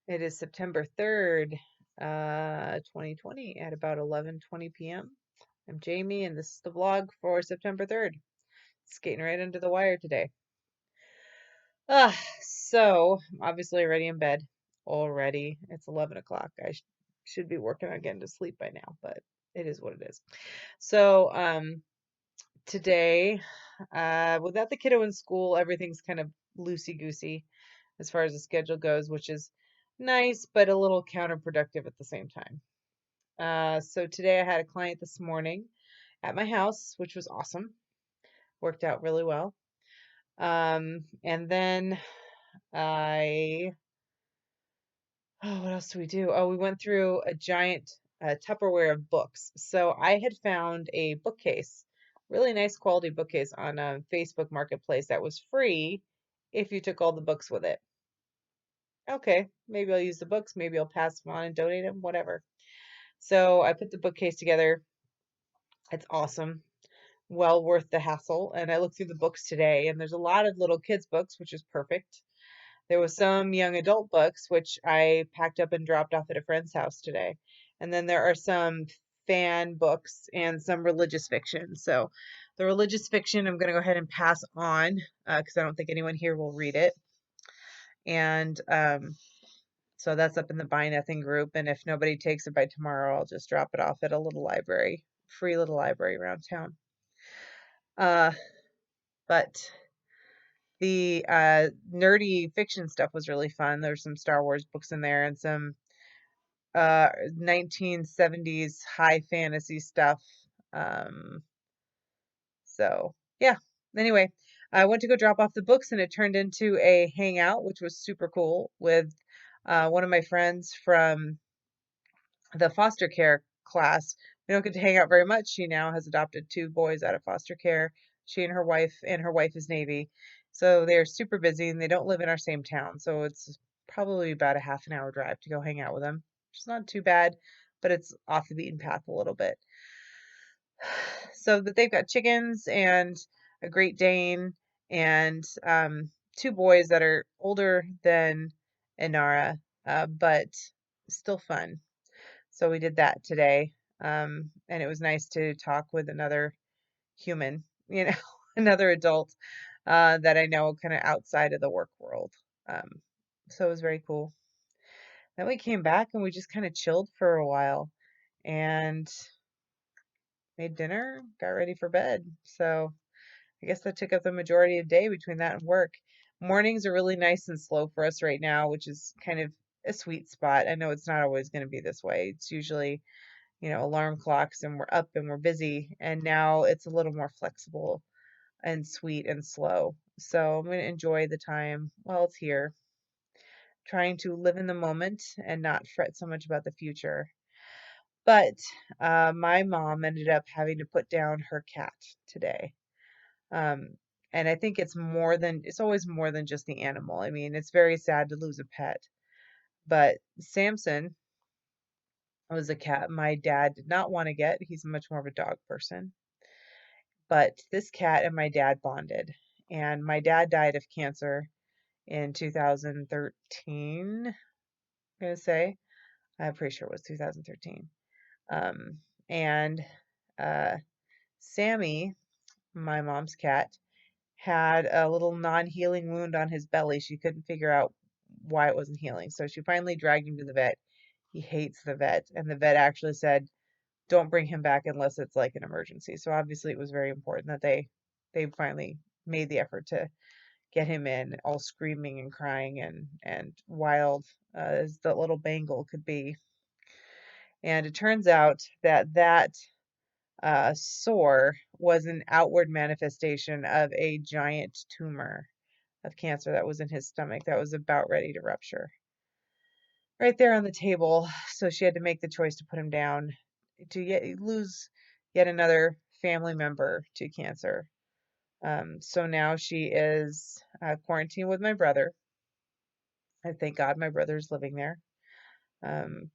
It is September 3rd, 2020 at about 11:20 p.m. I'm Jamie, and this is the vlog for September 3rd. Skating right under the wire today. So I'm obviously already in bed. Already. It's 11 o'clock. I should be working on getting to sleep by now, but it is what it is. So, today, without the kiddo in school, everything's kind of loosey-goosey as far as the schedule goes, which is nice, but a little counterproductive at the same time. So today I had a client this morning at my house, which was awesome. Worked out really well. And then I, oh, what else do we do? Oh, we went through a giant Tupperware of books. So I had found a bookcase, really nice quality bookcase on a Facebook Marketplace that was free if you took all the books with it. Okay, maybe I'll use the books, maybe I'll pass them on and donate them, whatever. So I put the bookcase together. It's awesome. Well worth the hassle. And I looked through the books today, and there's a lot of little kids' books, which is perfect. There was some young adult books, which I packed up and dropped off at a friend's house today. And then there are some fan books and some religious fiction. So the religious fiction I'm going to go ahead and pass on because I don't think anyone here will read it. And so that's up in the Buy Nothing group. And if nobody takes it by tomorrow, I'll just drop it off at a little library, free little library around town. Uh, but the nerdy fiction stuff was really fun. There's some Star Wars books in there and some 1970s high fantasy stuff. Um, so yeah. Anyway, I went to go drop off the books and it turned into a hangout, which was super cool with one of my friends from the foster care class. We don't get to hang out very much. She now has adopted two boys out of foster care. She and her wife is Navy. So they're super busy and they don't live in our same town. So it's probably about a half an hour drive to go hang out with them. It's not too bad, but it's off the beaten path a little bit. So that they've got chickens and a Great Dane and two boys that are older than Inara, but still fun. So we did that today. And it was nice to talk with another human, another adult that I know kind of outside of the work world. Um, so it was very cool. Then we came back and we just kind of chilled for a while and made dinner, got ready for bed. So I guess that took up the majority of the day between that and work. Mornings are really nice and slow for us right now, which is kind of a sweet spot. I know it's not always going to be this way. It's usually alarm clocks and we're up and we're busy. And now it's a little more flexible and sweet and slow. So I'm going to enjoy the time while it's here, trying to live in the moment and not fret so much about the future. But my mom ended up having to put down her cat today. Um, and I think it's always more than just the animal. I mean, it's very sad to lose a pet. But Samson was a cat my dad did not want to get. He's much more of a dog person. But this cat and my dad bonded. And my dad died of cancer in 2013, I'm going to say. I'm pretty sure it was 2013. Um, and uh, Sammy, my mom's cat, had a little non-healing wound on his belly. She couldn't figure out why it wasn't healing. So she finally dragged him to the vet. He hates the vet. And the vet actually said, don't bring him back unless it's like an emergency. So obviously it was very important that they finally made the effort to get him in, all screaming and crying and wild as the little Bengal could be. And it turns out that sore was an outward manifestation of a giant tumor of cancer that was in his stomach that was about ready to rupture. Right there on the table. So she had to make the choice to put him down to lose yet another family member to cancer. So now she is quarantined with my brother. I thank God my brother's living there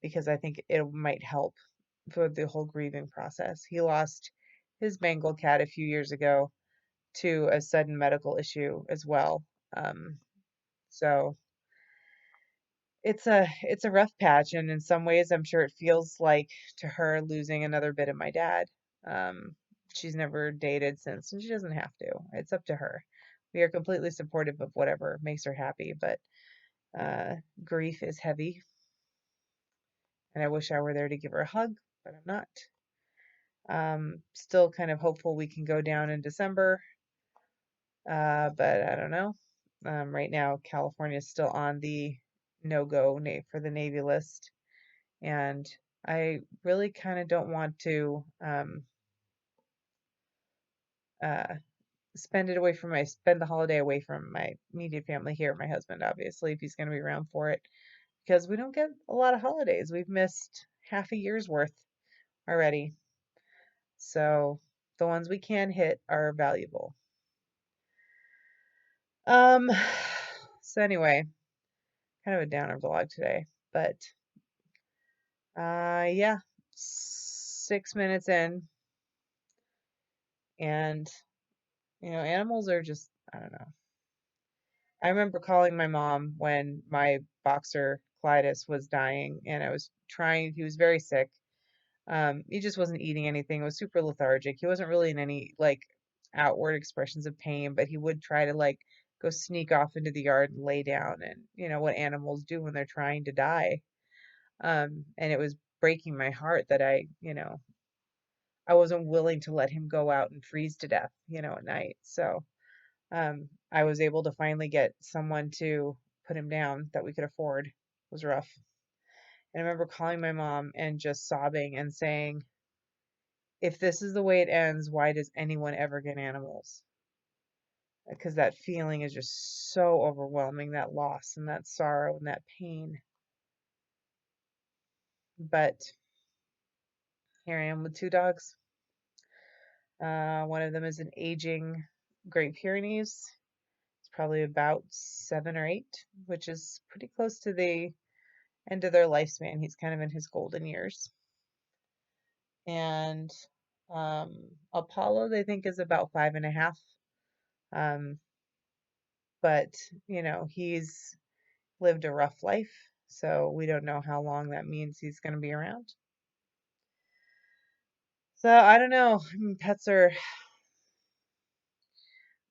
because I think it might help for the whole grieving process. He lost his Bengal cat a few years ago to a sudden medical issue as well. So it's a rough patch, and in some ways I'm sure it feels like to her losing another bit of my dad. Um, she's never dated since, and she doesn't have to. It's up to her. We are completely supportive of whatever makes her happy, but uh, grief is heavy, and I wish I were there to give her a hug, but I'm not. Still kind of hopeful we can go down in December, but I don't know. Right now, California is still on the no-go for the Navy list, and I really kind of don't want to uh, spend the holiday away from my immediate family here. My husband, obviously, if he's going to be around for it, because we don't get a lot of holidays. We've missed half a year's worth already, so the ones we can hit are valuable. Um, so anyway, kind of a downer vlog today, but yeah, 6 minutes in, and animals are just, I don't know. I remember calling my mom when my boxer Clytus was dying, and he was very sick. He just wasn't eating anything. He was super lethargic. He wasn't really in any like outward expressions of pain, but he would try to like go sneak off into the yard and lay down, and what animals do when they're trying to die. And it was breaking my heart that I wasn't willing to let him go out and freeze to death, at night. So I was able to finally get someone to put him down that we could afford. It was rough. And I remember calling my mom and just sobbing and saying, if this is the way it ends, why does anyone ever get animals? Because that feeling is just so overwhelming, that loss and that sorrow and that pain. But here I am with two dogs. One of them is an aging Great Pyrenees. It's probably about 7 or 8, which is pretty close to the end of their lifespan. He's kind of in his golden years. And Apollo, they think, is about 5.5. Um, but, he's lived a rough life, so we don't know how long that means he's going to be around. So I don't know. Pets are,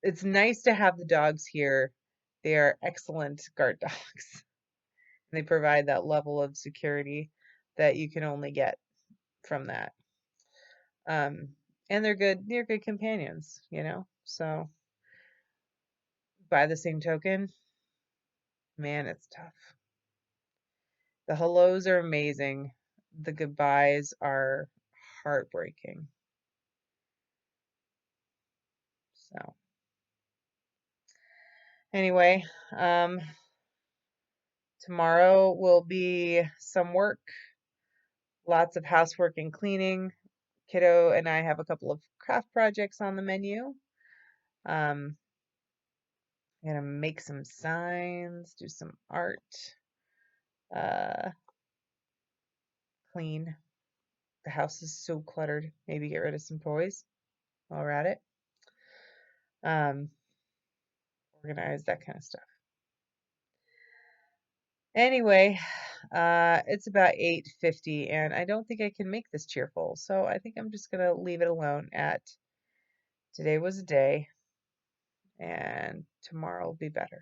it's nice to have the dogs here. They are excellent guard dogs. They provide that level of security that you can only get from that. Um, and they're good companions. So by the same token, man, it's tough. The hellos are amazing. The goodbyes are heartbreaking. So anyway, tomorrow will be some work, lots of housework and cleaning. Kiddo and I have a couple of craft projects on the menu. I'm gonna make some signs, do some art, uh, clean. The house is so cluttered. Maybe get rid of some toys while we're at it. Um, Organize that kind of stuff. Anyway, it's about 8:50, and I don't think I can make this cheerful, so I think I'm just gonna leave it alone at today was a day, and tomorrow will be better.